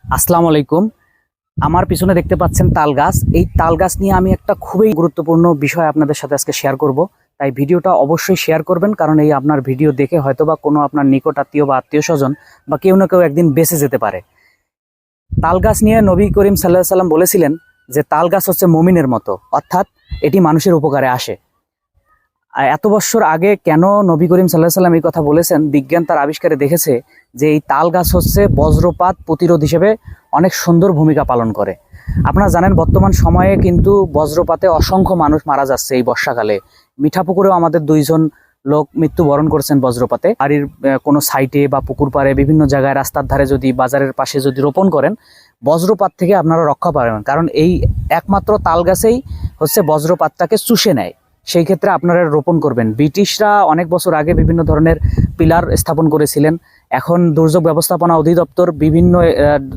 আসসালামু আলাইকুম। আমার পিছনে দেখতে পাচ্ছেন তাল গাছ। এই তাল গাছ নিয়ে আমি একটা খুবই গুরুত্বপূর্ণ বিষয় আপনাদের সাথে আজকে শেয়ার করব। তাই ভিডিওটা অবশ্যই শেয়ার করবেন, কারণ এই আপনার ভিডিও দেখে হয়তোবা কোনো আপনার নিকট আত্মীয় বা আত্মীয় স্বজন বা কেউ না কেউ একদিন বেঁচে যেতে পারে। তাল গাছ নিয়ে নবী করিম সাল্লাল্লাহু আলাইহি সাল্লাম বলেছিলেন যে তাল গাছ হচ্ছে মুমিনের মতো, অর্থাৎ এটি মানুষের উপকারে আসে। আর এত বছর আগে কেন নবী করিম সাল্লাল্লাহু আলাইহি সাল্লাম এই কথা বলেছেন, বিজ্ঞান তার আবিষ্কারে দেখেছে যে এই তাল গাছ হচ্ছে বজ্রপাত প্রতিরোধ হিসেবে অনেক সুন্দর ভূমিকা পালন করে। আপনারা জানেন বর্তমান সময়ে কিন্তু বজ্রপাতে অসংখ্য মানুষ মারা যাচ্ছে। এই বর্ষাকালে মিঠাপুকুরেও আমাদের 2জন লোক মৃত্যুবরণ করেছেন বজ্রপাতে। বাড়ির কোনো সাইটে বা পুকুর পাড়ে বিভিন্ন জায়গায় রাস্তার ধারে যদি বাজারের পাশে যদি রোপণ করেন, বজ্রপাত থেকে আপনারা রক্ষা পাবেন, কারণ এই একমাত্র তাল গাছেই হচ্ছে বজ্রপাতটাকে চুষে নেয়। সেই ক্ষেত্রে আপনারা রোপণ করবেন। ব্রিটিশরা অনেক বছর আগে বিভিন্ন ধরনের পিলার স্থাপন করেছিলেন। এখন দুর্যোগ ব্যবস্থাপনা অধিদপ্তর বিভিন্ন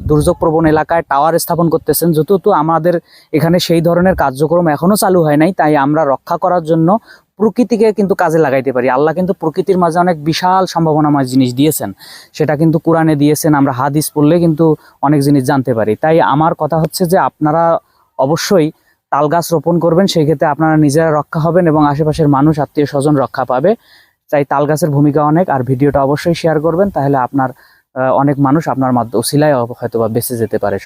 দুর্যোগ প্রবণ এলাকায় টাওয়ার স্থাপন করতেছেন, যেহেতু আমাদের এখানে সেই ধরনের কার্যক্রম এখনো চালু হয় নাই। তাই আমরা রক্ষা করার জন্য প্রকৃতিকে কিন্তু কাজে লাগাইতে পারি। আল্লাহ কিন্তু প্রকৃতির মাঝে অনেক বিশাল সম্ভাবনাময় জিনিস দিয়েছেন, সেটা কিন্তু কোরআনে দিয়েছেন। আমরা হাদিস পড়লে কিন্তু অনেক জিনিস জানতে পারি। তাই আমার কথা হচ্ছে যে আপনারা অবশ্যই তাল গাছ রোপণ করবেন, সেই ক্ষেত্রে আপনারা নিজেরা রক্ষা হবেন এবং আশেপাশের মানুষ আত্মীয় স্বজন রক্ষা পাবে। তাই তাল গাছের ভূমিকা অনেক। আর ভিডিওটা অবশ্যই শেয়ার করবেন, তাহলে আপনার অনেক মানুষ আপনার ওসিলায় হয়তো বা বেঁচে যেতে পারে।